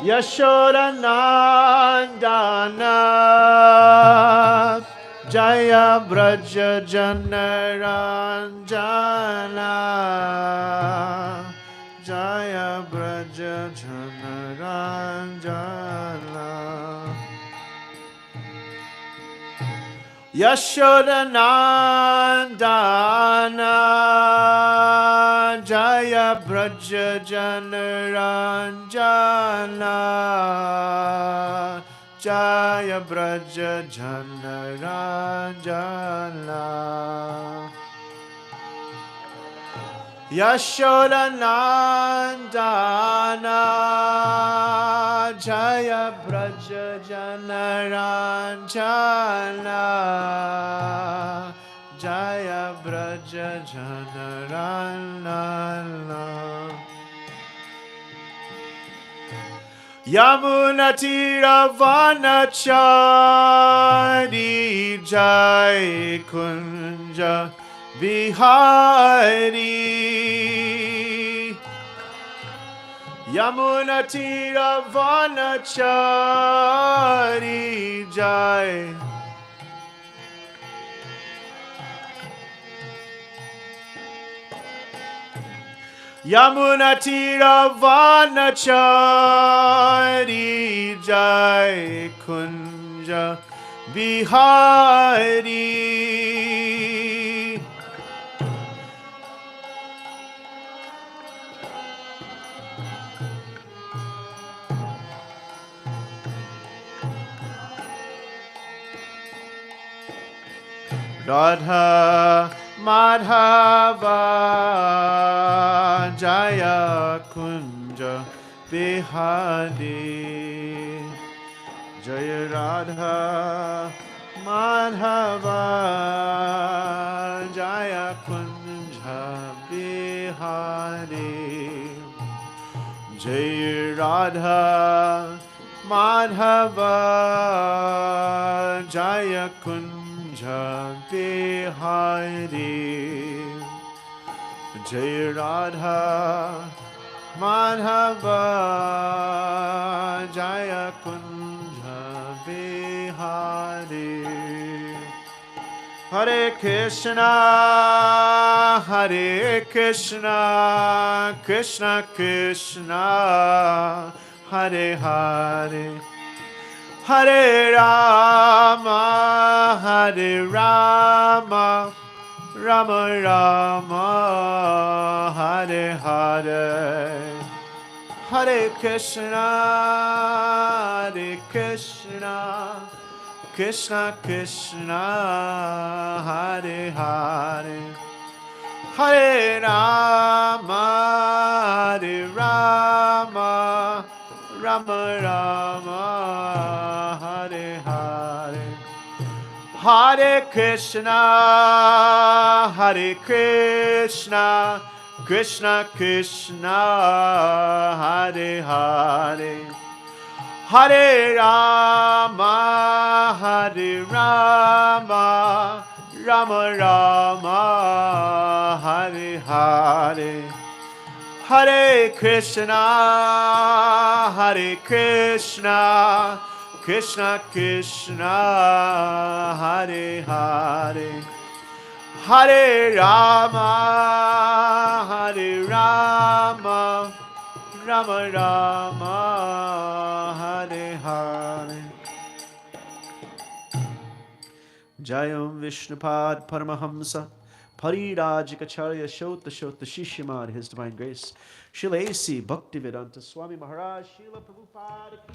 Yashodanandana Jaya Braja Janaranjana Jaya Braja Janaranjana Yashodanandana Jaya Braja Janaranjana Jaya Braja Janaranjana Yashodanandana Jaya Braja Janaranjana Jaya Braja Janaranjana Yamunatira Vanachari Jai Kunja Bihari Yamunatira Vanachari Jai Yamunatira Vanachari Jai Kunja Bihari Radha Madhava Jaya Kunja Bihari Jaya Radha Madhava Jaya Kunja Bihari Jaya Radha Madhava Jaya Kunja Bihari Jai Radha Madhava Jaya Kunja Bihari Hare Krishna Hare Krishna Krishna Krishna Hare Hare Hare Rama, Hare Rama, Rama Rama, Hare Hare, Hare Krishna, Hare Krishna, Krishna Krishna, Hare Hare, Hare Rama, Hare Rama, Rama Rama, Hare Hare, Hare Krishna, Hare Krishna, Krishna Krishna, Hare Hare, Hare Rama, Hare Rama, Rama Rama, Hare Hare, Hare Krishna, Hare Krishna, Krishna Krishna, Hare Hare, Hare Rama, Hare Rama, Rama Rama, Hare Hare. Jayam Vishnupad Paramahamsa Parirajikacharya Shota Shota Shishimad, His Divine Grace, Srila A.C. Bhaktivedanta Swami Maharaj, Srila Prabhupada Ki.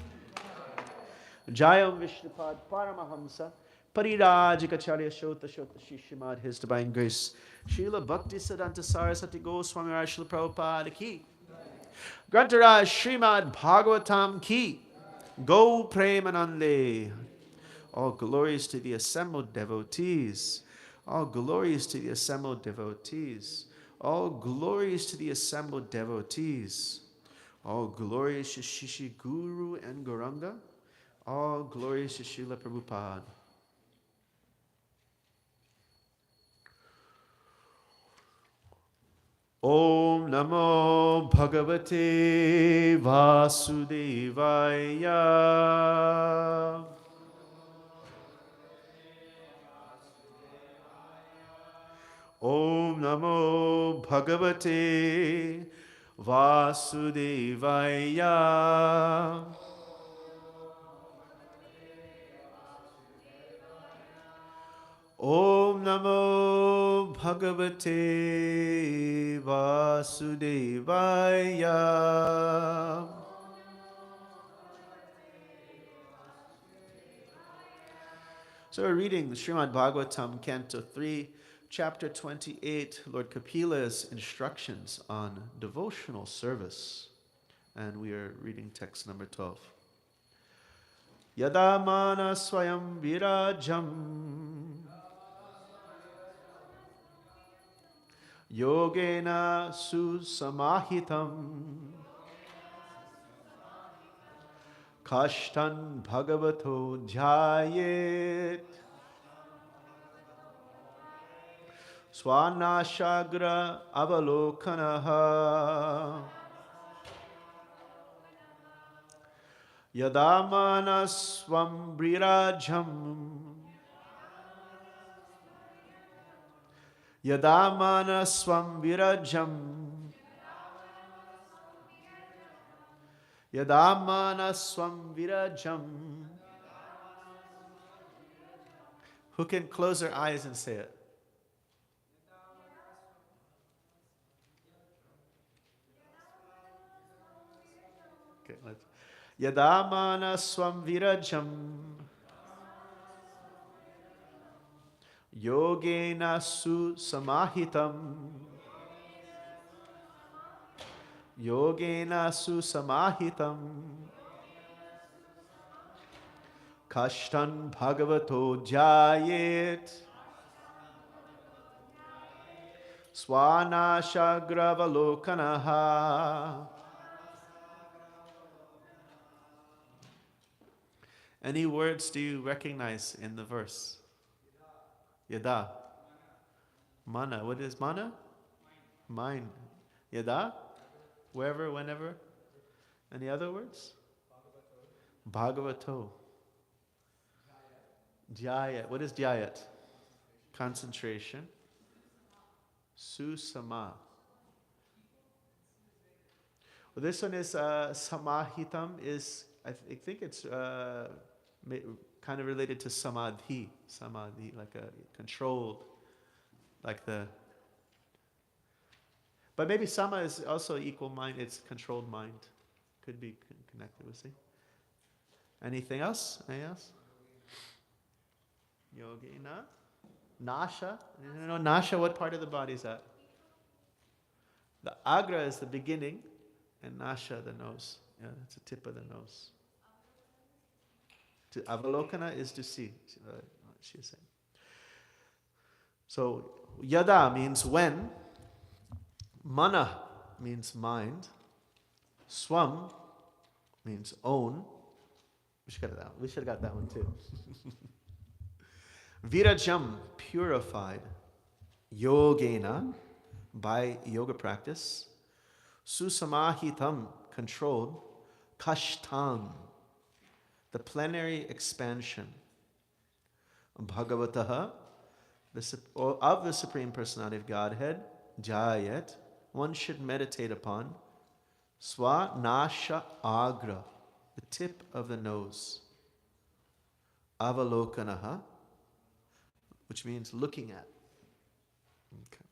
Jayam Vishnupad Paramahamsa Parirajikacharya Shota Shota Shishimad, His Divine Grace, Srila Bhaktisiddhanta Saraswati Goswami Maharaj, Srila Prabhupada Ki. Grantaraj Śrimad Bhāgavatam Ki. Go Premanande. All glories to the assembled devotees. All glories to the assembled devotees. All glories to the assembled devotees. All glories to Shishi Guru and Gauranga. All glories to Srila Prabhupada. Om Namo Bhagavate Vasudevaya. Om Namo Bhagavate Vasudevaya. Om Namo Bhagavate Vasudevaya. So we're reading the Śrimad Bhāgavatam, Canto 3, Chapter 28, Lord Kapila's instructions on devotional service. And we are reading text number 12. Yada mana swayam virajam yogena susamahitam kashtan bhagavato dhyayet swanashagra avalokanaha yadamana swam virajam yadamana swam virajam yadamana swam virajam. Who can close their eyes and say it? Okay, let's. Yadamana swam virajam yogena susamahitam yogena susamahitam kashtan bhagavato jayet swanashagravalokanaha. Any words do you recognize in the verse? Yada. Mana. What is mana? Mind. Yada? Wherever, whenever. Any other words? Bhagavato. Jayat. What is jayat? Concentration. Susama. Well, this one is samahitam. Is I think it's kind of related to samadhi, like a controlled, like the. But maybe sama is also equal mind. It's controlled mind. Could be connected. We'll see. Anything else? Anything else? Yogena, nasha. You know nasha. What part of the body is that? The agra is the beginning, and nasha the nose. Yeah, that's the tip of the nose. To avalokana is to see, she is saying. So, yada means when, mana means mind, swam means own. We should have got that one too. Virajam, purified, yogena, by yoga practice, susamahitam, controlled, kashtam, the plenary expansion, Bhagavataha, of the Supreme Personality of Godhead, Jayat, one should meditate upon, Swa Nasha Agra, the tip of the nose, Avalokanaha, which means looking at. Okay.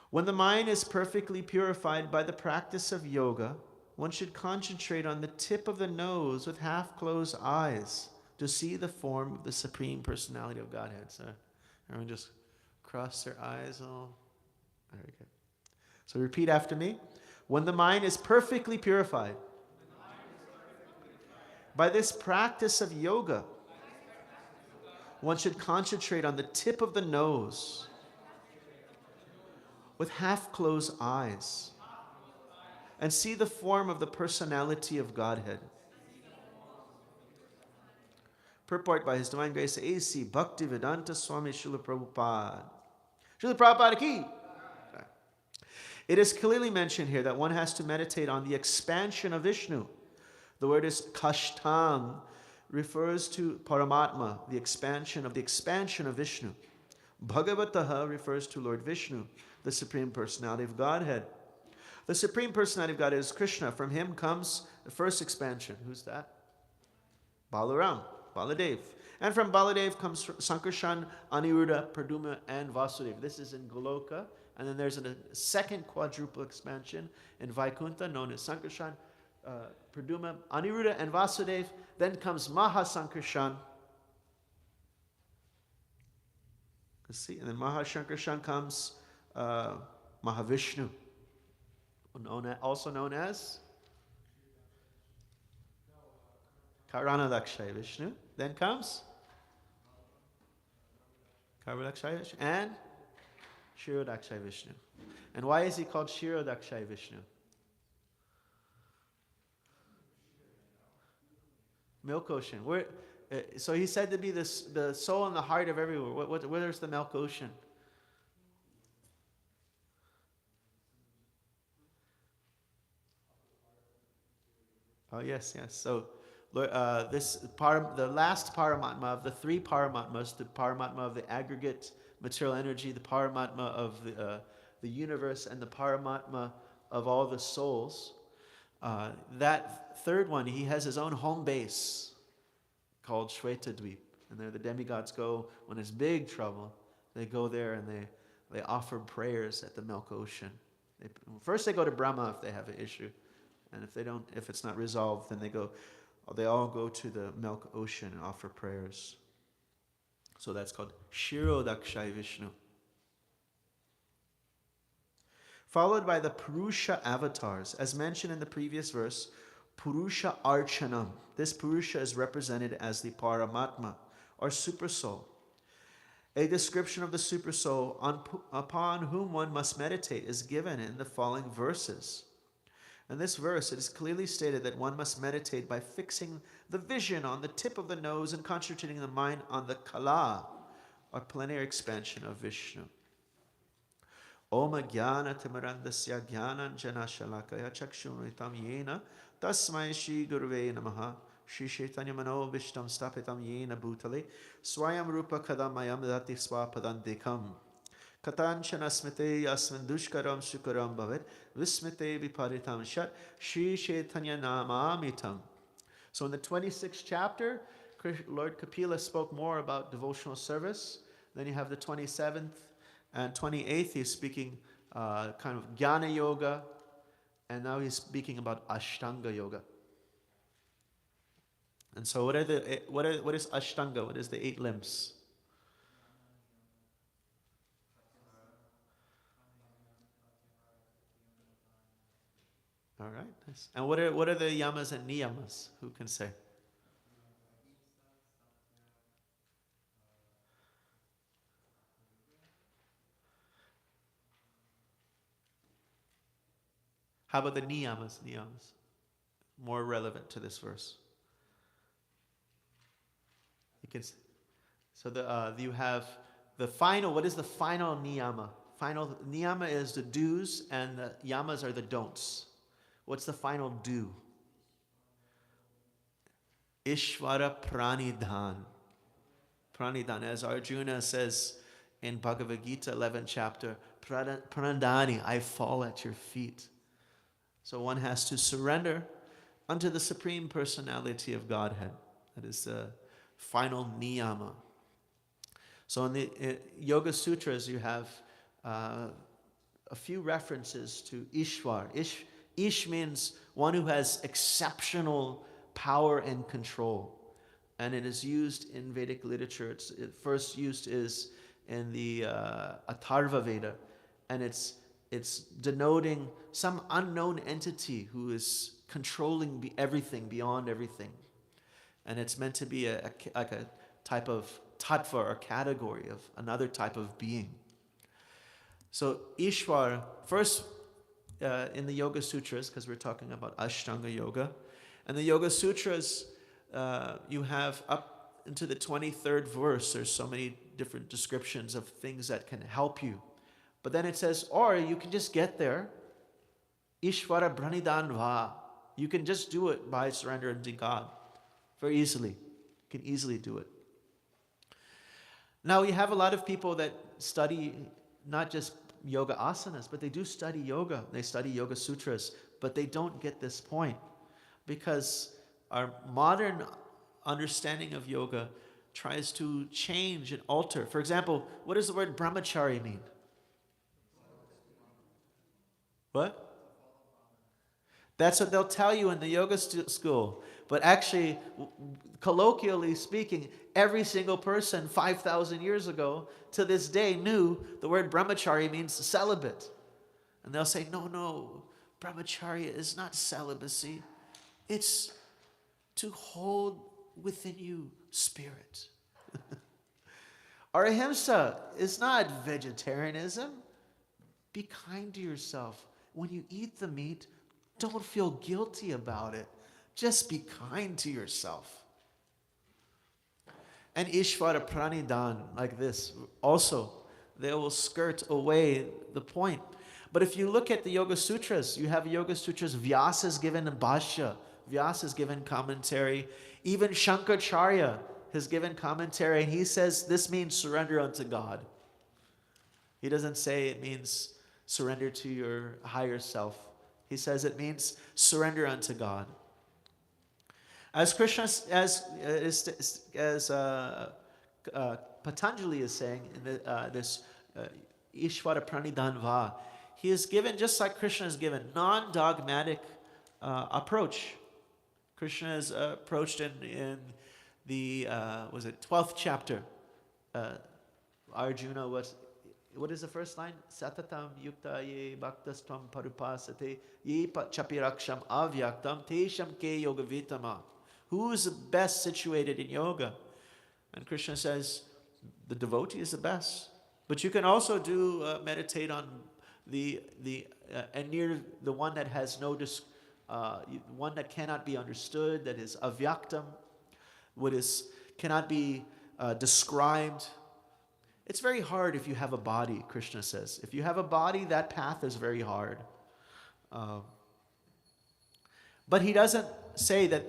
When the mind is perfectly purified by the practice of yoga, one should concentrate on the tip of the nose with half-closed eyes to see the form of the Supreme Personality of Godhead. So everyone just cross their eyes. Oh, very good. So repeat after me. When the mind is perfectly purified by this practice of yoga, one should concentrate on the tip of the nose with half-closed eyes and see the form of the personality of Godhead. Purport by His Divine Grace A.C. Bhaktivedanta Swami Srila Prabhupada. Srila Prabhupada ki. It is clearly mentioned here that one has to meditate on the expansion of Vishnu. The word is kashtang, refers to Paramatma, the expansion of Vishnu. Bhagavataha refers to Lord Vishnu, the Supreme Personality of Godhead. The Supreme Personality of Godhead is Krishna. From him comes the first expansion. Who's that? Balaram, Baladev. And from Baladev comes Sankarshan, Aniruddha, Praduma, and Vasudeva. This is in Goloka. And then there's a second quadruple expansion in Vaikuntha, known as Sankarshan, Praduma, Aniruddha, and Vasudeva. Then comes Mahasankarshan. Let's see. And then Mahasankarshan comes Mahavishnu, also known as Karanadakshay Vishnu. Then comes Karvadakshay Vishnu and Shirodakshay Vishnu. And why is he called Shirodakshay Vishnu? Milk ocean. So he's said to be the soul and the heart of everywhere. Where's the milk ocean? Oh yes. So the last Paramatma of the three Paramatmas, the Paramatma of the aggregate material energy, the Paramatma of the universe, and the Paramatma of all the souls. That third one, he has his own home base called Shwetadweep. And there the demigods go when it's big trouble. They go there and they offer prayers at the milk ocean. First they go to Brahma if they have an issue. And if it's not resolved, then they all go to the milk ocean and offer prayers. So that's called Shirodakshay Vishnu. Followed by the Purusha avatars. As mentioned in the previous verse, Purusha Archanam. This Purusha is represented as the Paramatma, or Supersoul. A description of the Supersoul upon whom one must meditate is given in the following verses. In this verse, it is clearly stated that one must meditate by fixing the vision on the tip of the nose and concentrating the mind on the Kala, or plenary expansion of Vishnu. Om Jnana Timirandasya Jnana Jana Shalakaya Chakshunritam Yena Tasmai Shri Guruve Namaha Shri Chaitanya Mano Vishtam Stapitam Yena Bhutale Swayam Rupa Kadamayam Dati Swapadandikam Katanchana Smite Yasman Dushkaram Sukaram Bhavet Vismite Viparitam Shat Shri Chaitanya Namamitam. So in the 26th chapter, Lord Kapila spoke more about devotional service. Then you have the 27th and 28th, he's speaking kind of Jnana Yoga, and now he's speaking about Ashtanga Yoga. And so what is Ashtanga? What is the 8 limbs? All right, nice. And what are the yamas and niyamas? Who can say? How about the niyamas? Niyamas, more relevant to this verse. You can. So you have the final. What is the final niyama? Final niyama is the do's, and the yamas are the don'ts. What's the final do? Ishvara pranidhan. Pranidhan, as Arjuna says in Bhagavad Gita 11th chapter, pranadani, I fall at your feet. So one has to surrender unto the Supreme Personality of Godhead. That is the final niyama. So in the Yoga Sutras, you have a few references to Ishwar. Ish means one who has exceptional power and control. And it is used in Vedic literature. Its first use is in the Atharva Veda. And it's denoting some unknown entity who is controlling everything, beyond everything. And it's meant to be like a type of tattva or category of another type of being. So Ishwar, first in the Yoga Sutras, because we're talking about Ashtanga Yoga, and the Yoga Sutras, you have up into the 23rd verse, there's so many different descriptions of things that can help you. But then it says, or you can just get there Ishvara Branidan Va. You can just do it by surrendering to God very easily. You can easily do it. Now, you have a lot of people that study not just yoga asanas, but they do study yoga. They study yoga sutras, but they don't get this point because our modern understanding of yoga tries to change and alter. For example, what does the word brahmachari mean? What? That's what they'll tell you in the yoga school. But actually, colloquially speaking, every single person 5,000 years ago to this day knew the word brahmachari means celibate. And they'll say, no, brahmacharya is not celibacy. It's to hold within you spirit. Ahimsa is not vegetarianism. Be kind to yourself. When you eat the meat, don't feel guilty about it. Just be kind to yourself. And Ishvara Pranidan, like this, also, they will skirt away the point. But if you look at the Yoga Sutras, you have Yoga Sutras, Vyasa is given a bhashya, Vyasa is given commentary. Even Shankaracharya has given commentary, and he says this means surrender unto God. He doesn't say it means surrender to your higher self. He says it means surrender unto God. As Krishna, as Patanjali is saying in this Ishvara Pranidan Va, he is given, just like Krishna is given, non-dogmatic approach. Krishna is approached in the 12th chapter. Arjuna was. What is the first line? Satatam yukta ye bhaktastam parupasate ye chapiraksham avyaktam tesham ke yoga vitama. Who is the best situated in yoga? And Krishna says, the devotee is the best. But you can also meditate on and near the one that has no one that cannot be understood, that is avyaktam, cannot be described. It's very hard if you have a body, Krishna says. If you have a body, that path is very hard. But he doesn't say that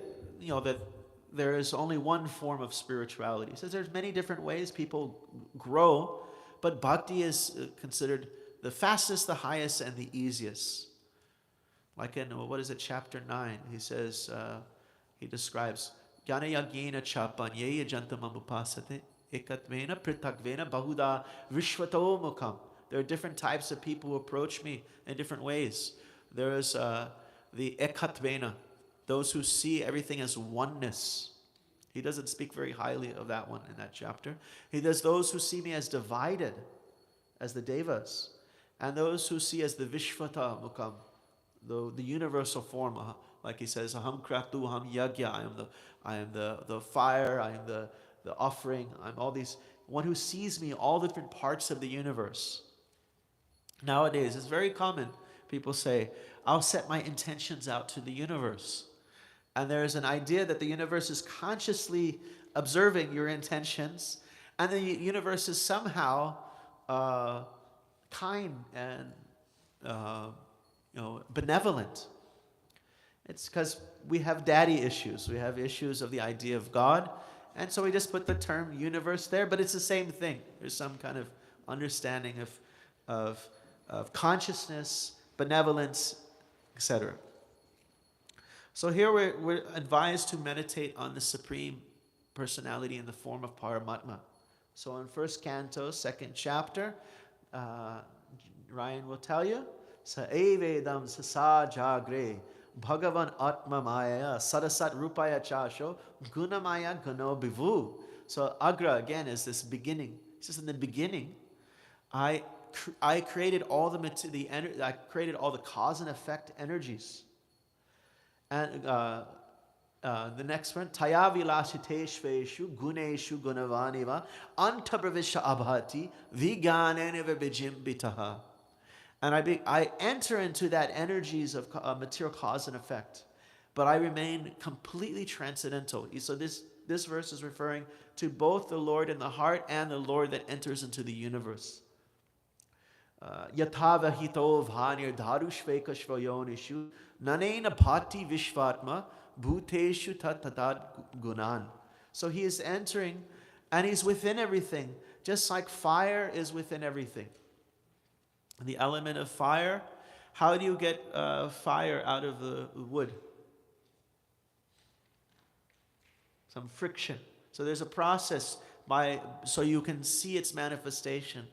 there is only one form of spirituality. He says there's many different ways people grow, but bhakti is considered the fastest, the highest, and the easiest. Like in, chapter 9, he says, he describes, Jnana yagena chapanye jantamam upasate. Ekatvena pritakvena bahuda vishvato mukam. There are different types of people who approach me in different ways. There is the ekatvena, those who see everything as oneness. He doesn't speak very highly of that one in that chapter. He does those who see me as divided, as the devas, and those who see as the vishvata mukam, the universal form. Like he says, aham kratu, aham yagya. I am the fire. I am the offering, I'm all these, one who sees me, all different parts of the universe. Nowadays, it's very common. People say, I'll set my intentions out to the universe. And there's an idea that the universe is consciously observing your intentions, and the universe is somehow kind and benevolent. It's because we have daddy issues. We have issues of the idea of God. And so we just put the term universe there, but it's the same thing. There's some kind of understanding of consciousness, benevolence, etc. So here we're advised to meditate on the Supreme Personality in the form of Paramatma. So in first canto, 2nd chapter, Ryan will tell you, Sa evedam sasa jagre Bhagavan Atma Maya Sarasat Rupaya Chasho Gunamaya Gano Bivu. So Agra again is this beginning. He says in the beginning, I created all I created all the cause and effect energies. And the next one, Taya Vilasiteshveshu Guneshu Gunavaniva Antabravisha Abhati Viganeneva Bijimbitaha. And I enter into that energies of material cause and effect, but I remain completely transcendental. So this verse is referring to both the Lord in the heart and the Lord that enters into the universe. Yathava hito bhanir dharushveka shvayonishu nanena bhati vishvatma bhuteshu tatad gunan. So he is entering and he's within everything, just like fire is within everything. The element of fire, how do you get fire out of the wood? Some friction. So there's a process so you can see its manifestation.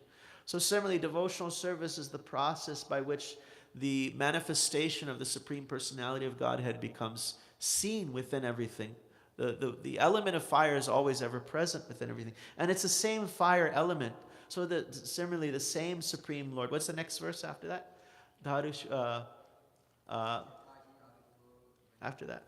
So similarly, devotional service is the process by which the manifestation of the Supreme Personality of Godhead becomes seen within everything. The element of fire is always ever present within everything. And it's the same fire element. So similarly, the same Supreme Lord. What's the next verse after that? After that.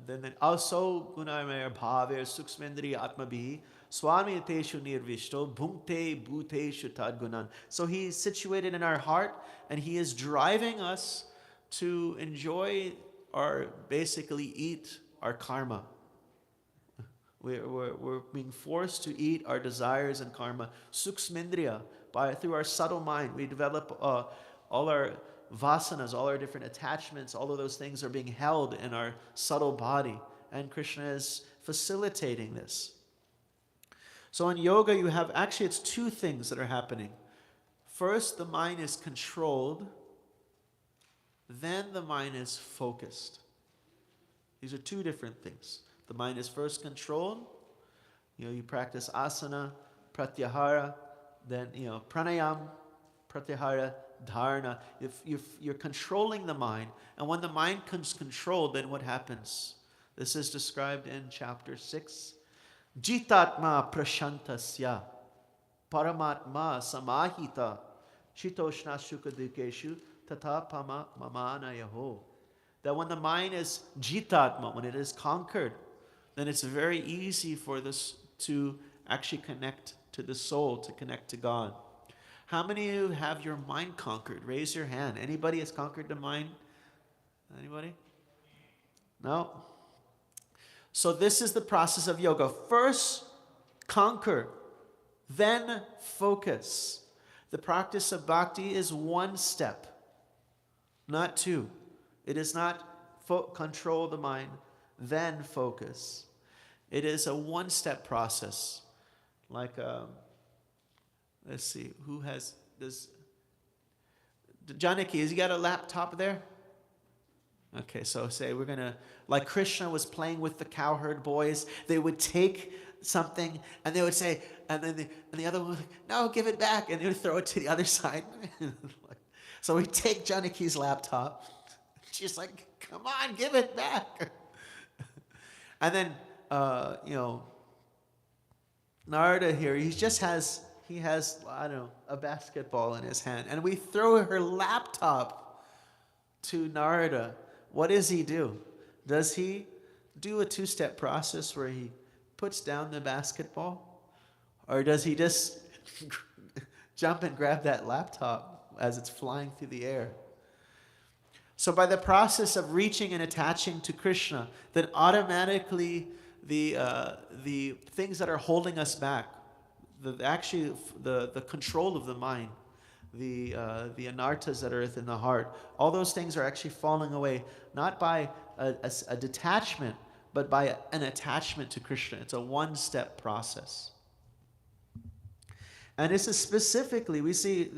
Then also gunamaya bhave suksmendri atmabhi swami teshu nirvishto bhungte bhuteshu tadgunan. So he is situated in our heart and he is driving us to enjoy or basically eat our karma. We're being forced to eat our desires and karma. Suksmendriya, through our subtle mind. We develop all our vasanas, all our different attachments, all of those things are being held in our subtle body. And Krishna is facilitating this. So in yoga, you have, actually it's two things that are happening. First, the mind is controlled. Then the mind is focused. These are two different things. The mind is first controlled. You practice asana, pratyahara, then pranayam, pratyahara, dharana. If you're controlling the mind, and when the mind comes controlled, then what happens? This is described in chapter 6. Jitatma prashantasya paramatma samahita shitoshna shukadikeshu tata pama mamanayaho. That when the mind is jitatma, when it is conquered, then it's very easy for this to actually connect to the soul, to connect to God. How many of you have your mind conquered? Raise your hand. Anybody has conquered the mind? Anybody? No? So this is the process of yoga. First, conquer. Then focus. The practice of bhakti is one step, not two. It is not control the mind, then focus. It is a one-step process. Like, let's see, who has this? Janaki, has he got a laptop there? Okay, so say we're going to, like Krishna was playing with the cowherd boys, they would take something and they would say, and the other one would, no, give it back. And they would throw it to the other side. So we take Janaki's laptop. She's like, come on, give it back. And then, Narada here, he has, I don't know, a basketball in his hand. And we throw her laptop to Narada. What does he do? Does he do a two-step process where he puts down the basketball? Or does he just jump and grab that laptop as it's flying through the air? So by the process of reaching and attaching to Krishna, then automatically the things that are holding us back, the control of the mind, the anarthas that are within the heart, all those things are actually falling away, not by a detachment, but by an attachment to Krishna. It's a one-step process. And this is specifically, we see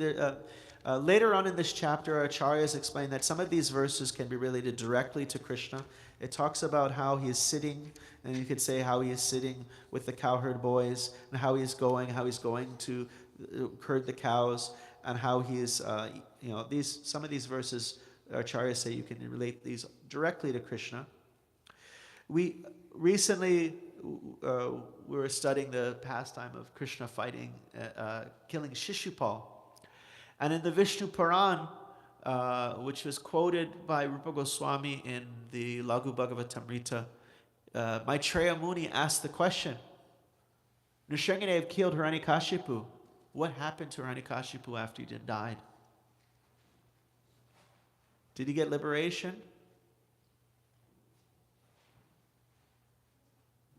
later on in this chapter, Acharyas explain that some of these verses can be related directly to Krishna. It talks about how he is sitting, and you could say how he is sitting with the cowherd boys, and how he's going to herd the cows, and how he is, some of these verses, Acharyas say you can relate these directly to Krishna. We recently we were studying the pastime of Krishna killing Shishupal. And in the Vishnu Puran, which was quoted by Rupa Goswami in the Laghu Bhagavatamrita, Maitreya Muni asked the question, Nrsingadev killed Hiranyakashipu. What happened to Hiranyakashipu after he died? Did he get liberation?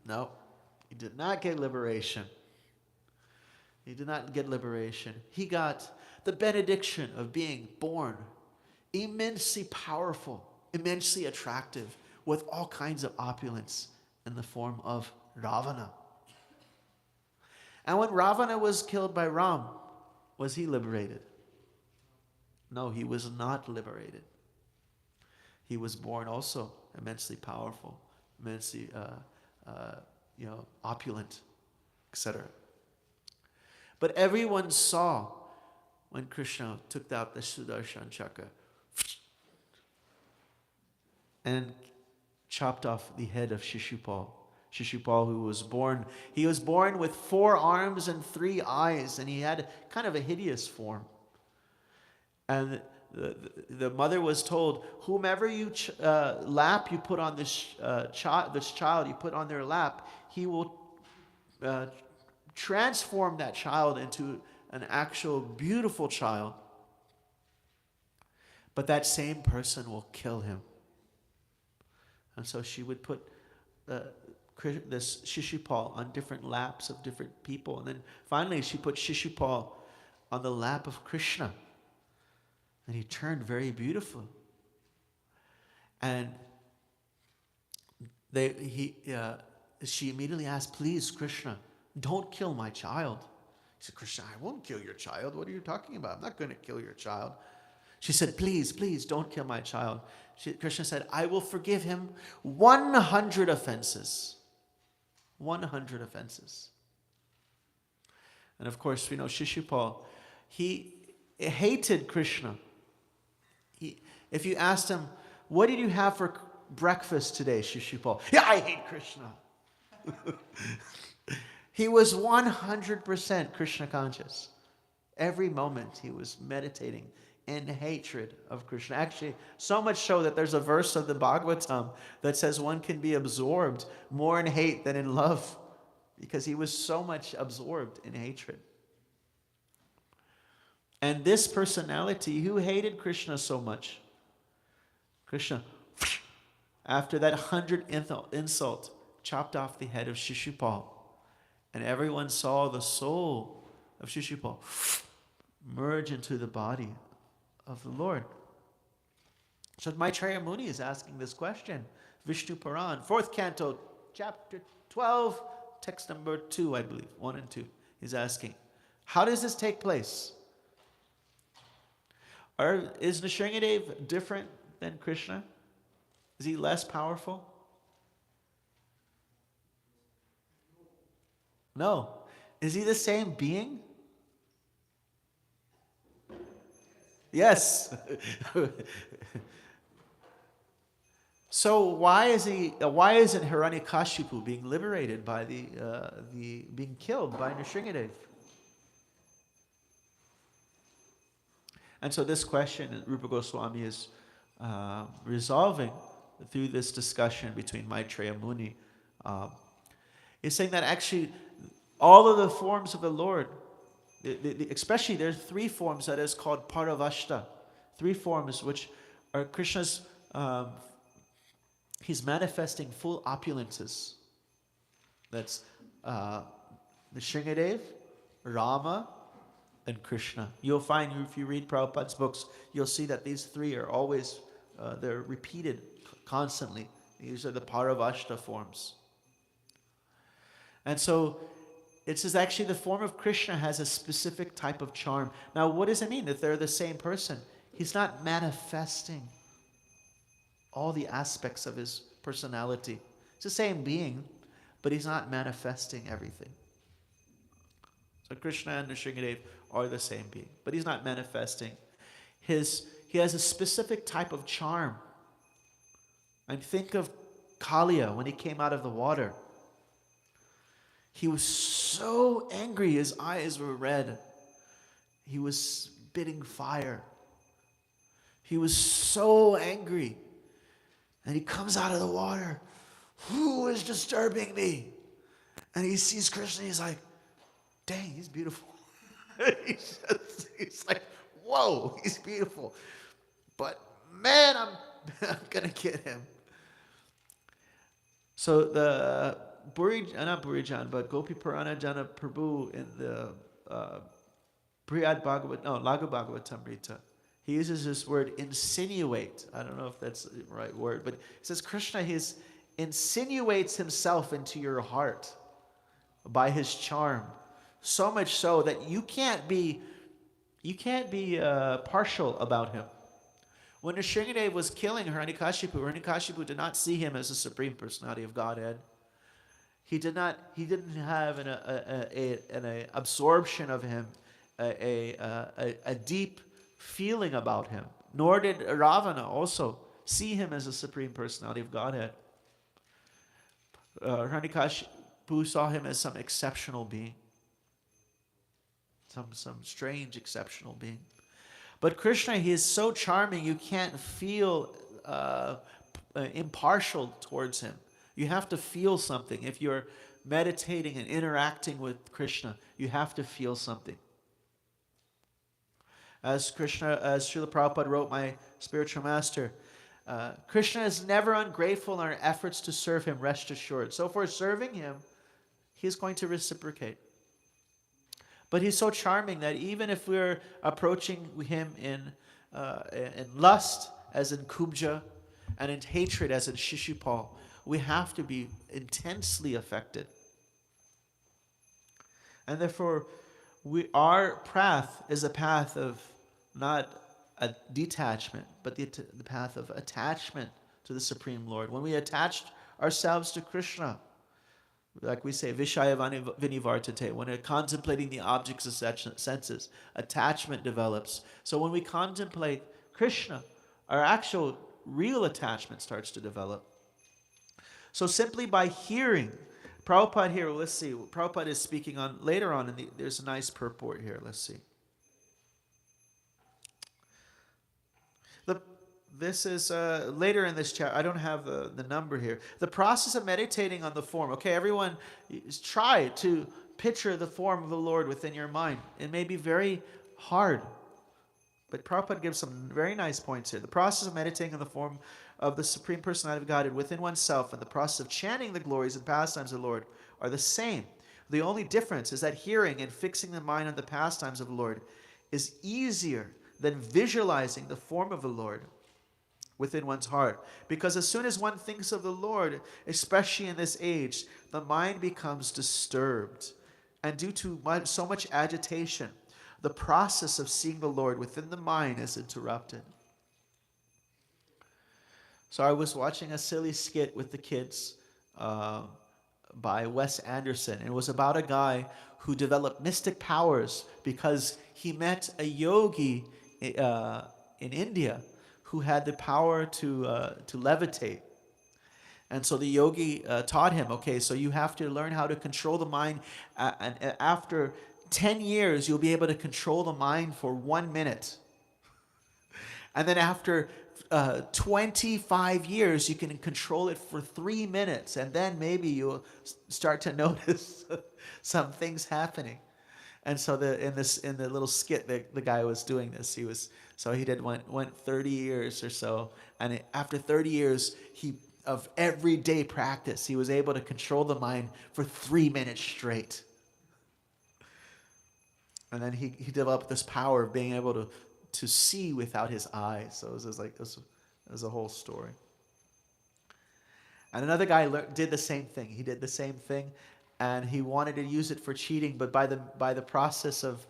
No, he did not get liberation. He did not get liberation. He got the benediction of being born immensely powerful, immensely attractive, with all kinds of opulence in the form of Ravana. And when Ravana was killed by Ram, was he liberated? No, he was not liberated. He was born also immensely powerful, immensely opulent, etc. But everyone saw when Krishna took out the Sudarshan Chakra and chopped off the head of Shishupal. Shishupal, who was born, he was born with 4 arms and 3 eyes, and he had kind of a hideous form. And the mother was told, whomever lap you put on this child, you put on their lap, he will transform that child into an actual beautiful child. But that same person will kill him. And so she would put this Shishupal on different laps of different people. And then finally she put Shishupal on the lap of Krishna. And he turned very beautiful. And she immediately asked, please, Krishna, don't kill my child. He said, Krishna, I won't kill your child. What are you talking about? I'm not going to kill your child. She said, please, please, don't kill my child. Krishna said, I will forgive him 100 offenses. 100 offenses. And of course, we know Shishupal, he hated Krishna. If you asked him, what did you have for breakfast today, Shishupal? Yeah, I hate Krishna. He was 100% Krishna conscious. Every moment he was meditating in hatred of Krishna. Actually, so much so that there's a verse of the Bhāgavatam that says one can be absorbed more in hate than in love, because he was so much absorbed in hatred. And this personality who hated Krishna so much, Krishna, after that 100 insult, chopped off the head of Shishupal. And everyone saw the soul of Shishupal merge into the body of the Lord. So Maitreya Muni is asking this question. Vishnu Puran, 4th canto, chapter 12, text number 2, I believe, 1 and 2. He's asking, how does this take place? Is Nrsimhadev different than Krishna? Is he less powerful? No. Is he the same being? Yes. So why isn't Hiranyakashipu being liberated by being killed by Nrsimhadev? And so this question Rupa Goswami is resolving through this discussion between Maitreya Muni. Is saying that actually all of the forms of the Lord, especially there's 3 forms that is called Paravashta. 3 forms which are Krishna's, he's manifesting full opulences. That's Nrsimhadev, Rama, and Krishna. You'll find, if you read Prabhupada's books, you'll see that these 3 are always, they're repeated constantly. These are the Paravashta forms. And so it says actually the form of Krishna has a specific type of charm. Now, what does it mean that they're the same person? He's not manifesting all the aspects of his personality. It's the same being, but he's not manifesting everything. So Krishna and Nrsimhadev are the same being, but he's not manifesting. He has a specific type of charm. And think of Kaliya when he came out of the water. He was so angry, his eyes were red. He was spitting fire. He was so angry. And he comes out of the water. Who is disturbing me? And he sees Krishna, he's like, dang, he's beautiful. he's like, whoa, he's beautiful. But man, I'm going to get him. So the not Burijan, but Gopi Purana Jana Prabhu in the Brihad Bhagavat, no, Laghu Bhagavatamrita. He uses this word insinuate. I don't know if that's the right word, but it says Krishna insinuates himself into your heart by his charm, so much so that you can't be partial about him. When Nrsimhadev was killing Hiranyakashipu did not see him as the Supreme Personality of Godhead. He didn't have an absorption of him, a deep feeling about him. Nor did Ravana also see him as the Supreme Personality of Godhead. Hiranyakashipu saw him as some exceptional being, some strange exceptional being. But Krishna, he is so charming, you can't feel impartial towards him. You have to feel something. If you're meditating and interacting with Krishna, you have to feel something. As Srila Prabhupada wrote, my spiritual master, Krishna is never ungrateful in our efforts to serve him, rest assured. So if we're serving him, he's going to reciprocate. But he's so charming that even if we're approaching him in lust, as in Kubja, and in hatred, as in Shishupal, we have to be intensely affected. And therefore, our path is a path of not a detachment, but the path of attachment to the Supreme Lord. When we attach ourselves to Krishna, like we say, Vishaya Vinivartate, when we're contemplating the objects of senses, attachment develops. So when we contemplate Krishna, our actual real attachment starts to develop. So simply by hearing, Prabhupada here, let's see, Prabhupada is speaking on, later on, there's a nice purport here, let's see. This is later in this chapter. I don't have the number here. The process of meditating on the form. Okay, everyone, try to picture the form of the Lord within your mind. It may be very hard, but Prabhupada gives some very nice points here. The process of meditating on the form of the Supreme Personality of Godhead within oneself and the process of chanting the glories and pastimes of the Lord are the same. The only difference is that hearing and fixing the mind on the pastimes of the Lord is easier than visualizing the form of the Lord within one's heart. Because as soon as one thinks of the Lord, especially in this age, the mind becomes disturbed. And due to so much agitation, the process of seeing the Lord within the mind is interrupted. So I was watching a silly skit with the kids by Wes Anderson. It was about a guy who developed mystic powers because he met a yogi in India who had the power to levitate. And so the yogi taught him, okay, so you have to learn how to control the mind. And after 10 years, you'll be able to control the mind for 1 minute. And then after 25 years, you can control it for 3 minutes. And then maybe you'll start to notice some things happening. And so in the little skit, the guy was doing this. He went 30 years or so, and after 30 years of everyday practice, he was able to control the mind for 3 minutes straight. And then he developed this power of being able to see without his eyes. So it was a whole story. And another guy did the same thing. He did the same thing. And he wanted to use it for cheating, but by the process of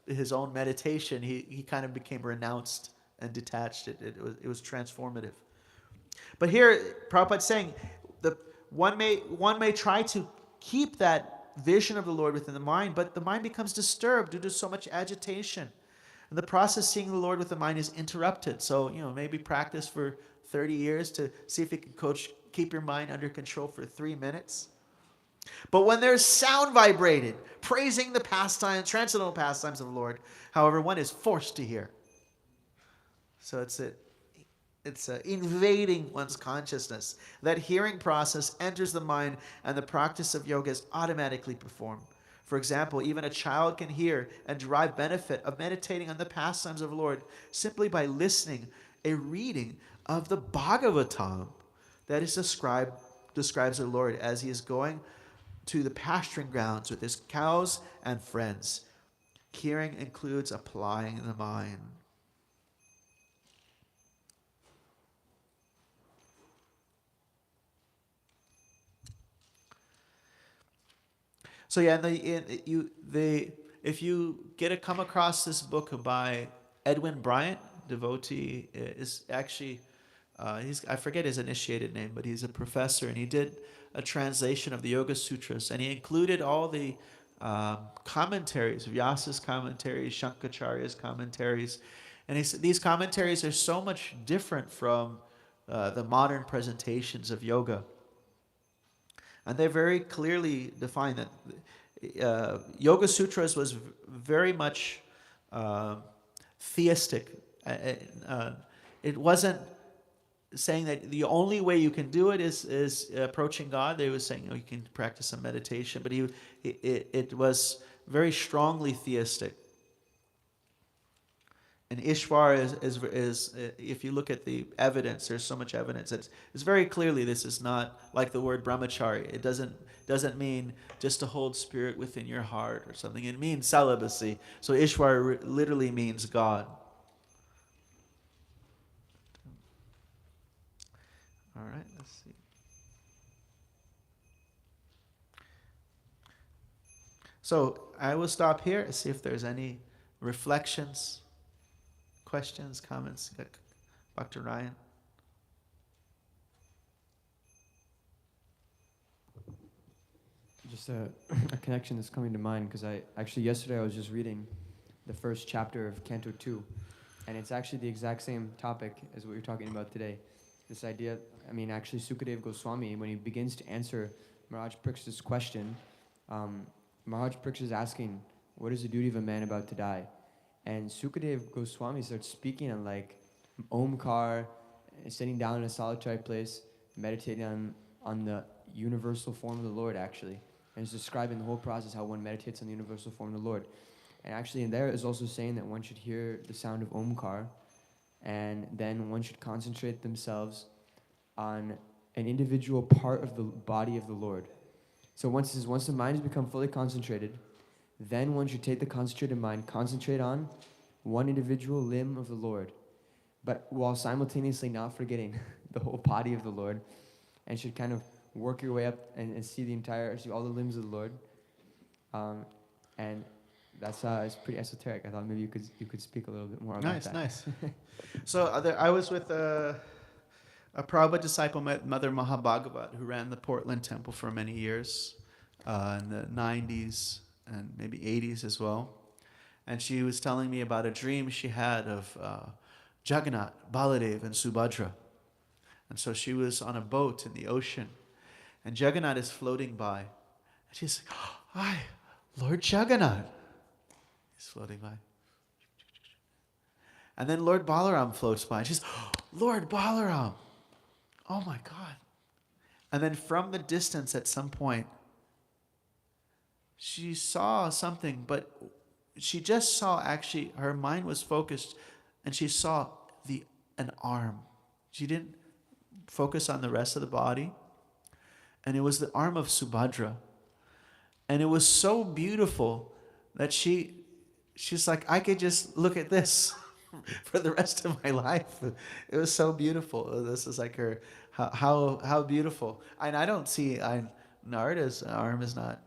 his own meditation, he kind of became renounced and detached. It was transformative. But here, Prabhupada's saying one may try to keep that vision of the Lord within the mind, but the mind becomes disturbed due to so much agitation. And the process of seeing the Lord with the mind is interrupted. So maybe practice for 30 years to see if you can keep your mind under control for 3 minutes. But when there's sound vibrated, praising the transcendental pastimes of the Lord, however, one is forced to hear. So it's invading one's consciousness. That hearing process enters the mind, and the practice of yoga is automatically performed. For example, even a child can hear and derive benefit of meditating on the pastimes of the Lord simply by listening a reading of the Bhāgavatam that is describes the Lord as he is going to the pasturing grounds with his cows and friends. Hearing includes applying the mind. So yeah, if you get to come across this book by Edwin Bryant, devotee, is actually I forget his initiated name, but he's a professor, and he did a translation of the Yoga Sutras, and he included all the commentaries, Vyasa's commentaries, Shankaracharya's commentaries, and he said these commentaries are so much different from the modern presentations of yoga. And they very clearly define that Yoga Sutras was very much theistic. It wasn't saying that the only way you can do it is approaching God. They were saying, you can practice some meditation, but it was very strongly theistic. And Ishvara is if you look at the evidence, there's so much evidence. It's very clearly this is not like the word brahmachari. It doesn't mean just to hold spirit within your heart or something. It means celibacy. So Ishvara literally means God. All right, let's see. So I will stop here and see if there's any reflections, questions, comments. Dr. Ryan. Just a connection that's coming to mind, because yesterday I was just reading the first chapter of Canto 2, and it's actually the exact same topic as what you're talking about today. This idea, actually Sukadeva Goswami, when he begins to answer Maharaj Parikshit's question, Maharaj Parikshit is asking, what is the duty of a man about to die? And Sukadeva Goswami starts speaking on like Omkar, sitting down in a solitary place, meditating on the universal form of the Lord, actually. And it's describing the whole process, how one meditates on the universal form of the Lord. And actually in there is also saying that one should hear the sound of Omkar, and then one should concentrate themselves on an individual part of the body of the Lord. So once the mind has become fully concentrated, then one should take the concentrated mind, concentrate on one individual limb of the Lord, but while simultaneously not forgetting the whole body of the Lord, and should kind of work your way up and see all the limbs of the Lord. And that's it's pretty esoteric. I thought maybe you could speak a little bit more about that. Nice. So I was with a Prabhupada disciple, Mother Mahabhagavat, who ran the Portland Temple for many years, in the 90s and maybe 80s as well. And she was telling me about a dream she had of Jagannath, Baladev, and Subhadra. And so she was on a boat in the ocean, and Jagannath is floating by. And she's like, hi, Lord Jagannath. He's floating by. And then Lord Balaram floats by. And she's, Lord Balaram. Oh my God. And then from the distance at some point, she saw something, but she just saw, actually, her mind was focused, and she saw an arm. She didn't focus on the rest of the body. And it was the arm of Subhadra. And it was so beautiful that she's like, I could just look at this for the rest of my life. It was so beautiful. This is like her, how beautiful. And I don't see, Narada's arm is not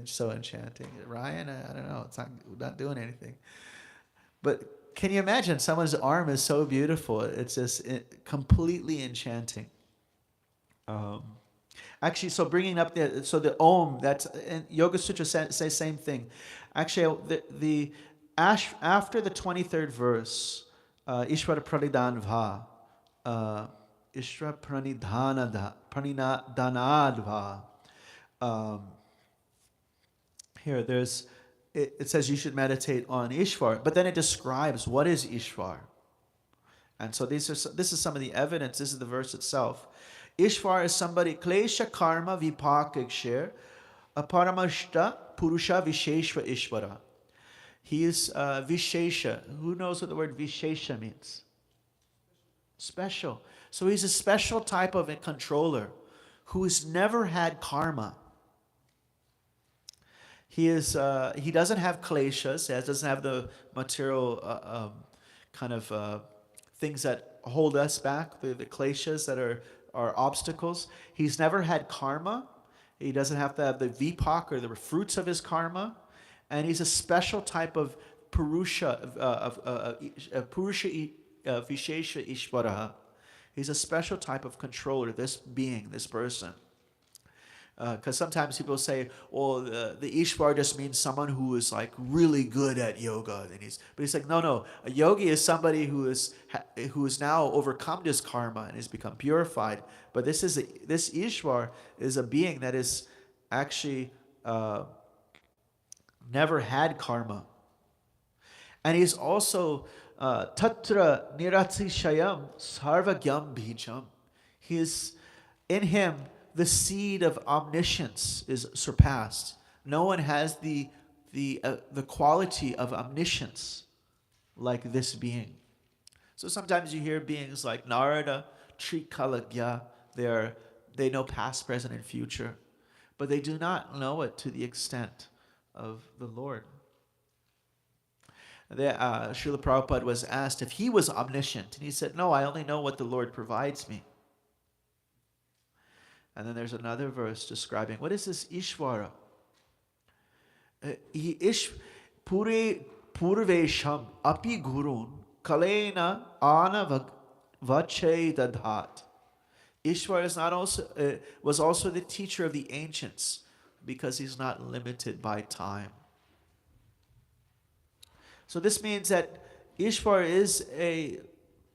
so enchanting. Ryan, I don't know, it's not doing anything. But can you imagine someone's arm is so beautiful? It's just completely enchanting. Actually, so bringing up the Om, that's and Yoga Sutra says same thing. Actually, after the 23rd verse, Ishvara Pranidhanva, Ishvara Pranidhanadva. Here, it says you should meditate on Ishvar, but then it describes what is Ishvar. And so this is some of the evidence. This is the verse itself. Ishvar is somebody, Klesha Karma Vipakakshir, Aparamashta Purusha Visheshva Ishvara. He is Vishesha. Who knows what the word Vishesha means? Special. So he's a special type of a controller who has never had karma. He doesn't have kleshas. He doesn't have the material kind of things that hold us back, the kleshas that are obstacles. He's never had karma. He doesn't have to have the vipak or the fruits of his karma. And he's a special type of Purusha, Purusha Vishesha Ishvaraha. He's a special type of controller, this being, this person. Because sometimes people say, well, the Ishvar just means someone who is like really good at yoga. But he's like, no. A yogi is somebody who is now overcome this karma and has become purified. But this Ishvar is a being that is actually never had karma. And he's also Tatra Niratsishayam Sarvagyam Bijam. In him, the seed of omniscience is surpassed. No one has the quality of omniscience like this being. So sometimes you hear beings like Narada, Trikalagya. They know past, present, and future, but they do not know it to the extent of the Lord. Srila Prabhupada was asked if he was omniscient, and he said, no, I only know what the Lord provides me. And then there's another verse describing, what is this Ishvara? Purvesham api gurun kalena ana vache dadhat. Ishvara was also the teacher of the ancients because he's not limited by time. So this means that Ishvara is a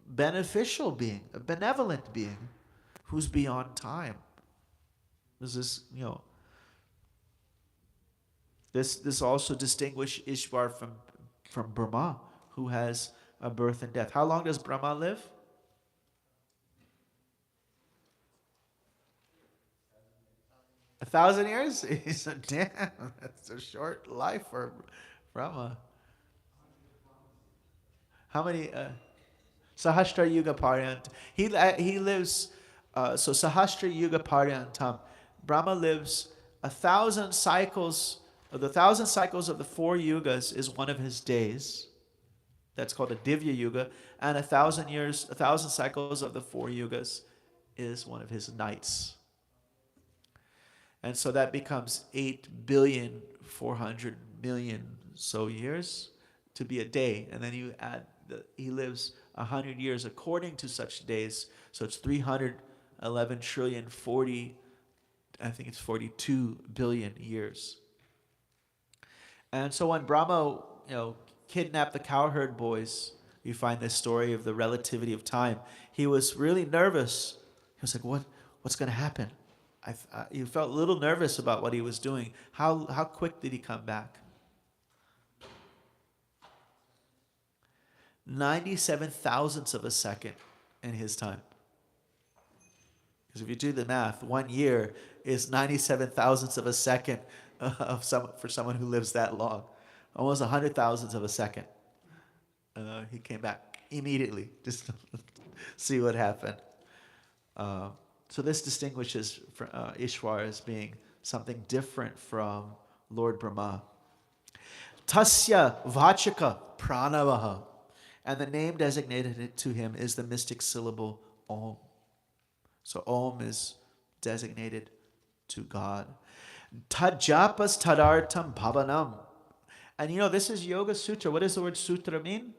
beneficial being, a benevolent being who's beyond time. This also distinguishes Ishvar from Brahma, who has a birth and death. How long does Brahma live? 1,000 years? He said, damn, that's a short life for Brahma. How many? Sahasra Yuga Paryant. He lives, so Sahasra Yuga Paryantam. Brahma lives 1,000 cycles. The 1,000 cycles of the 4 yugas is one of his days. That's called a Divya Yuga. And 1,000 cycles of the 4 yugas is one of his nights. And so that becomes 8,400,000,000 so years to be a day. And then you add, he lives 100 years according to such days. So it's 311 trillion 40, I think it's 42 billion years. And so when Brahma, kidnapped the cowherd boys, you find this story of the relativity of time. He was really nervous. He was like, what's going to happen? He felt a little nervous about what he was doing. How quick did he come back? 97 thousandths of a second in his time. Because if you do the math, 1 year is 97 thousandths of a second for someone who lives that long. Almost 100 thousandths of a second. He came back immediately just to see what happened. So this distinguishes Ishwar as being something different from Lord Brahma. Tasya vachaka pranavaha. And the name designated to him is the mystic syllable Om. So Om is designated to God. Tajapas tadartam bhavanam. And this is Yoga Sutra. What does the word sutra mean?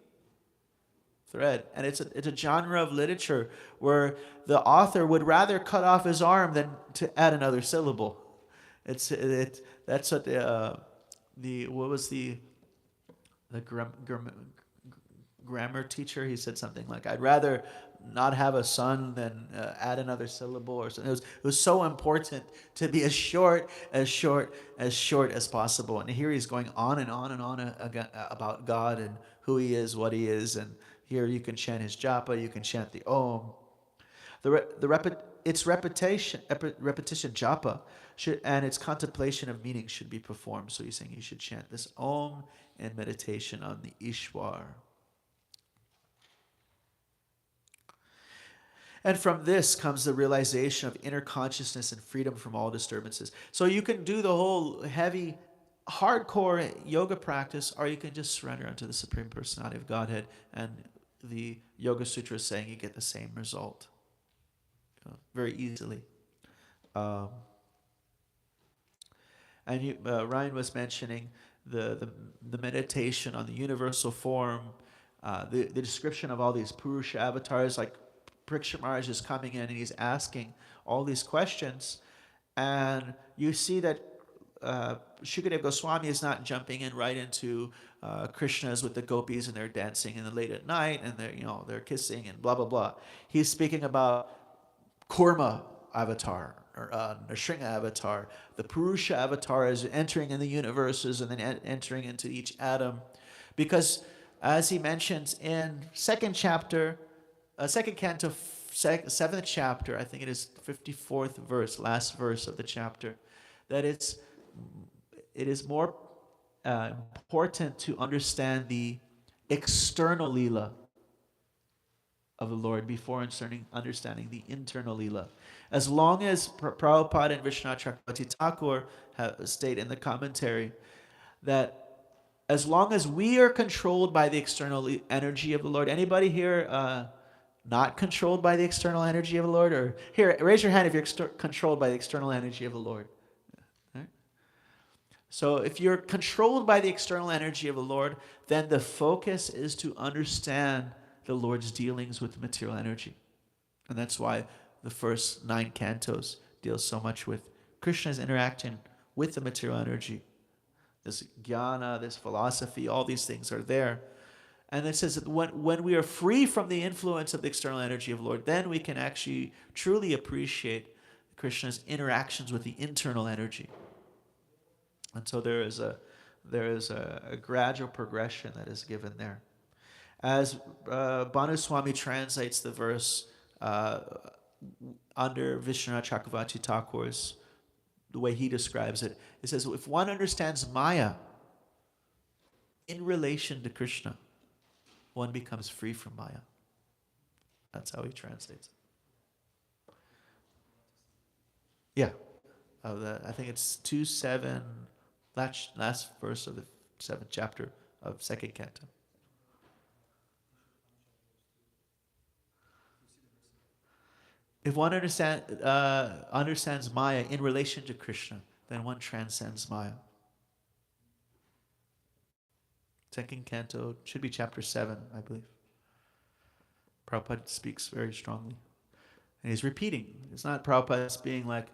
Thread. And it's a genre of literature where the author would rather cut off his arm than to add another syllable. That's what the grammar teacher, he said something like, I'd rather not have a son than add another syllable or something. It was so important to be as short as possible. And here he's going on and on and on about God and who he is, what he is. And here you can chant his japa, you can chant the Om. Its repetition japa and its contemplation of meaning should be performed. So he's saying you should chant this Om in meditation on the Ishwar. And from this comes the realization of inner consciousness and freedom from all disturbances. So you can do the whole heavy hardcore yoga practice, or you can just surrender unto the Supreme Personality of Godhead, and the Yoga Sutra is saying you get the same result, very easily. Um, and Ryan was mentioning the meditation on the universal form, the description of all these Purusha avatars, like Pariksha Maharaj is coming in and he's asking all these questions, and you see that Shukadeva Goswami is not jumping in right into Krishnas with the gopis and they're dancing in the late at night and they're kissing and blah blah blah. He's speaking about Kurma avatar or Nrsimha avatar. The Purusha avatar is entering in the universes and then entering into each atom, because as he mentions in second canto, 7th chapter, I think it is 54th verse, last verse of the chapter, that it is more important to understand the external lila of the Lord before understanding the internal lila. As long as Prabhupada and Vishwanath Chakravarti Thakur state in the commentary that as long as we are controlled by the external energy of the Lord, anybody here not controlled by the external energy of the Lord? Or here, raise your hand if you're controlled by the external energy of the Lord. Right? So if you're controlled by the external energy of the Lord, then the focus is to understand the Lord's dealings with material energy. And that's why the first 9 cantos deal so much with Krishna's interaction with the material energy. This jnana, this philosophy, all these things are there. And it says that when we are free from the influence of the external energy of the Lord, then we can actually truly appreciate Krishna's interactions with the internal energy. And so there is a gradual progression that is given there. As Bhanu Swami translates the verse under Vishwanath Chakravarti Thakur's, the way he describes it, it says, if one understands Maya in relation to Krishna, one becomes free from Maya. That's how he translates it. Yeah. I think it's 2:7, last verse of the 7th chapter of 2nd canto. If one understands Maya in relation to Krishna, then one transcends Maya. 2nd canto should be chapter 7, I believe. Prabhupada speaks very strongly. And he's repeating. It's not Prabhupada being like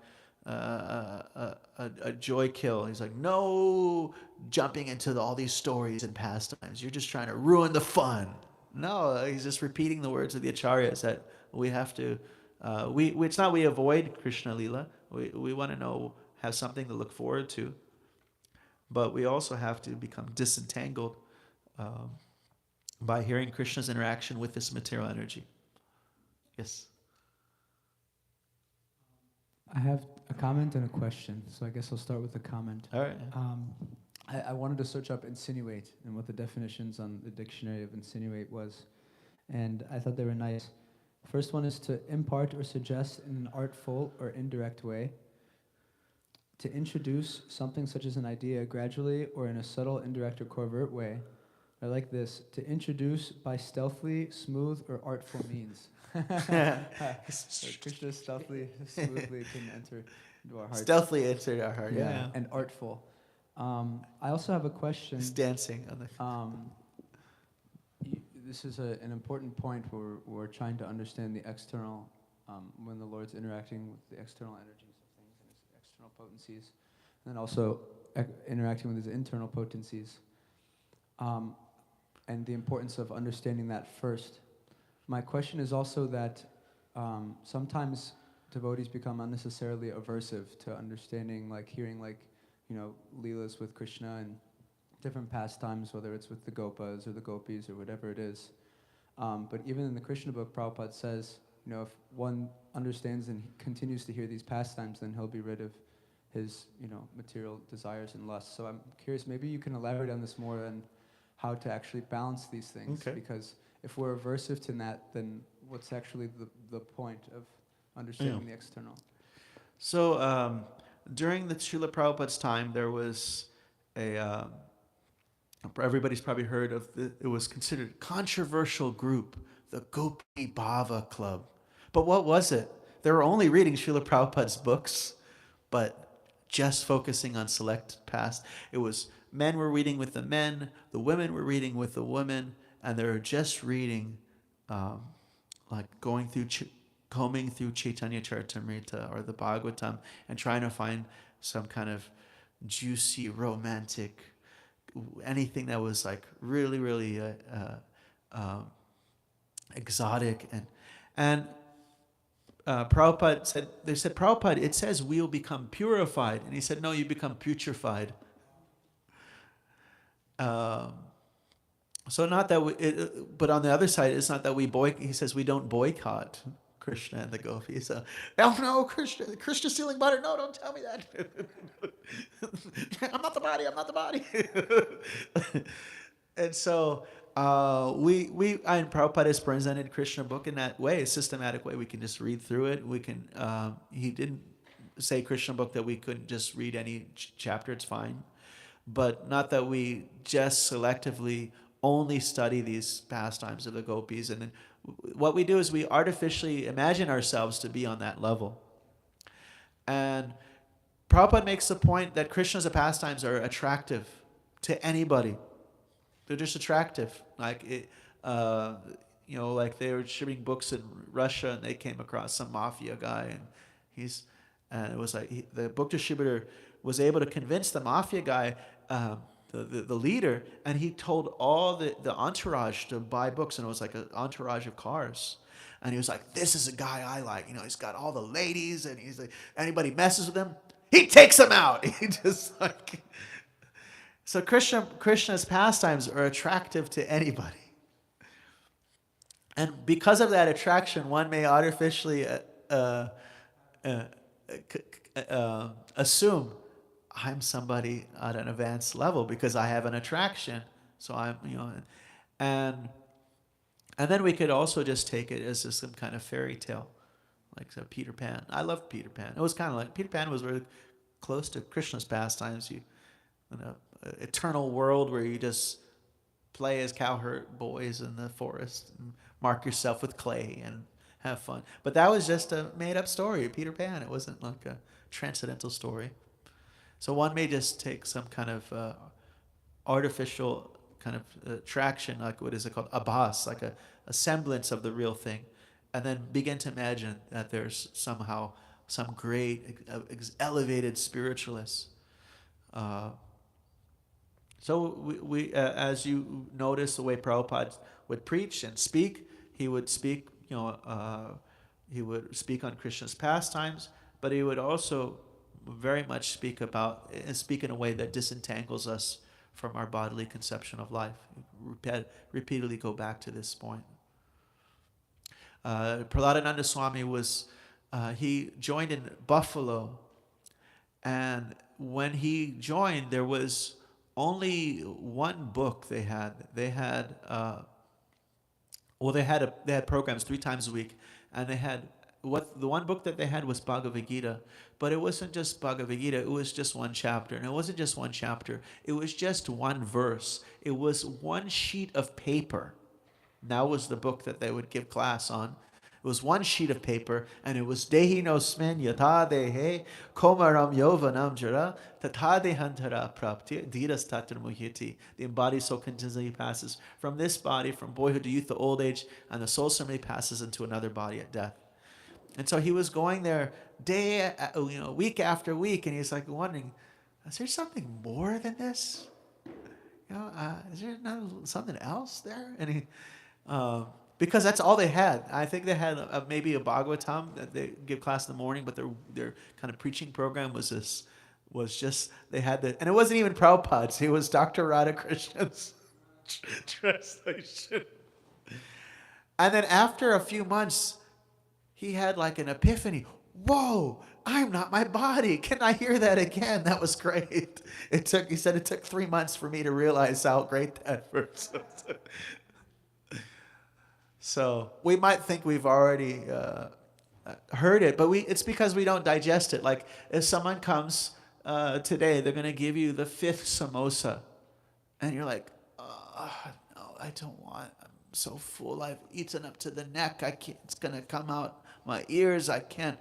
a joy kill. He's like, no jumping into all these stories and pastimes. You're just trying to ruin the fun. No, he's just repeating the words of the acharyas that we have to... it's not we avoid Krishna Lila. We want to have something to look forward to. But we also have to become disentangled by hearing Krishna's interaction with this material energy. Yes? I have a comment and a question, so I guess I'll start with the comment. All right. I wanted to search up insinuate and what the definitions on the dictionary of insinuate was, and I thought they were nice. First one is to impart or suggest in an artful or indirect way, to introduce something such as an idea gradually or in a subtle, indirect, or covert way. I like this, to introduce by stealthily, smooth, or artful means. Krishna stealthily, smoothly can enter into our hearts. Stealthily enter our heart, Yeah, and artful. I also have a question. It's dancing on the... This is an important point where we're trying to understand the external, when the Lord's interacting with the external energies of things and his external potencies, and then also interacting with his internal potencies, and the importance of understanding that first. My question is also that sometimes devotees become unnecessarily aversive to understanding, like hearing, like, leelas with Krishna and different pastimes, whether it's with the gopas or the gopis or whatever it is. But even in the Krishna book, Prabhupada says, if one understands and continues to hear these pastimes, then he'll be rid of his, material desires and lusts. So I'm curious, maybe you can elaborate on this more and how to actually balance these things. Okay. Because if we're aversive to that, then what's actually the point of understanding the external? So during the Srila Prabhupada's time, there was everybody's probably heard of it was considered a controversial group, the Gopi Bhava Club. But what was it? They were only reading Srila Prabhupada's books, but just focusing on select past. It was men were reading with the men, the women were reading with the women, and they were just reading, like combing through Chaitanya Charitamrita or the Bhāgavatam and trying to find some kind of juicy, romantic, anything that was like really, really exotic. And Prabhupada said, Prabhupada, it says we'll become purified. And he said, no, you become putrefied. So not that but on the other side, it's not that he says we don't boycott Krishna and the gopis. Oh no, Krishna's stealing butter. No, don't tell me that. I'm not the body. And so and Prabhupada has presented Krishna book in that way, a systematic way. We can just read through it. We can. He didn't say Krishna book that we couldn't just read any chapter. It's fine, but not that we just selectively only study these pastimes of the gopis. And then what we do is we artificially imagine ourselves to be on that level. And Prabhupada makes the point that Krishna's pastimes are attractive to anybody. They're just attractive. Like like they were distributing books in Russia, and they came across some mafia guy, and it was like the book distributor was able to convince the mafia guy, the leader, and he told all the entourage to buy books, and it was like an entourage of cars. And he was like, "This is a guy I like. He's got all the ladies, and he's like, anybody messes with him, he takes them out." He just like. So Krishna's pastimes are attractive to anybody. And because of that attraction, one may artificially assume I'm somebody at an advanced level because I have an attraction. So I'm, and then we could also just take it as just some kind of fairy tale, like Peter Pan. I love Peter Pan. It was kind of like Peter Pan was really close to Krishna's pastimes. Eternal world where you just play as cowherd boys in the forest and mark yourself with clay and have fun. But that was just a made-up story, Peter Pan. It wasn't like a transcendental story. So one may just take some kind of artificial kind of attraction, like what is it called, abhas, like a semblance of the real thing, and then begin to imagine that there's somehow some great elevated spiritualist. So we as you notice the way Prabhupada would preach and speak, he would speak, he would speak on Krishna's pastimes, but he would also very much speak in a way that disentangles us from our bodily conception of life. Repeatedly go back to this point. Prahladananda Swami he joined in Buffalo, and when he joined, there was only one book they had. They had programs 3 times a week, and they had the one book that they had was Bhagavad Gita, but it wasn't just Bhagavad Gita. It was just one chapter, and it wasn't just one chapter. It was just one verse. It was one sheet of paper. That was the book that they would give class on. It was one sheet of paper, and it was Dehi nosmin yatha dehe komaram yovanam jara tatha dehantara prapti dhiras tatra muhyati. The embodied soul continually passes from this body, from boyhood to youth to old age, and the soul suddenly passes into another body at death. And so he was going there week after week, and he's like wondering, is there something more than this? Is there something else there? And he. Because that's all they had. I think they had maybe a Bhāgavatam that they give class in the morning, but their kind of preaching program was just they had and it wasn't even Prabhupada's. It was Dr. Radhakrishna's translation. And then after a few months, he had like an epiphany. Whoa! I'm not my body. Can I hear that again? That was great. He said it took 3 months for me to realize how great that was. So we might think we've already heard it, but it's because we don't digest it. Like if someone comes today they're going to give you the 5th samosa. And you're like, no, I don't want. I'm so full. I've eaten up to the neck. I can't. It's going to come out my ears. I can't.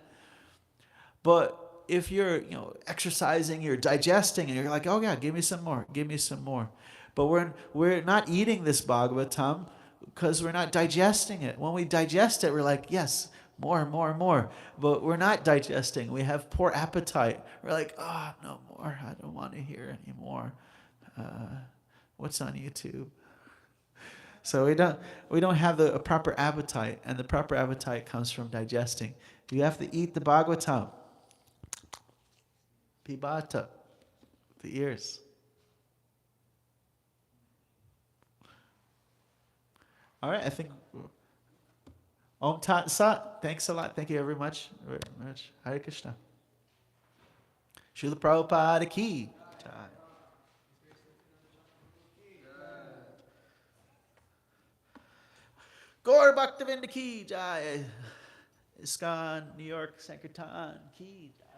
But if you're, exercising, you're digesting, and you're like, oh yeah, give me some more. Give me some more. But we're not eating this Bhagavatam because we're not digesting it. When we digest it, we're like, yes, more, more, more. But we're not digesting. We have poor appetite. We're like, no more. I don't want to hear anymore. What's on YouTube? So we don't have a proper appetite, and the proper appetite comes from digesting. You have to eat the Bhagavatam. Pibata, the ears. All right, I think. Om Tat Sat. Thanks a lot. Thank you very much. Hare Krishna. Srila Prabhupada ki. Gaur Bhaktivinoda ki jai. ISKCON, New York, Sankirtan ki jai.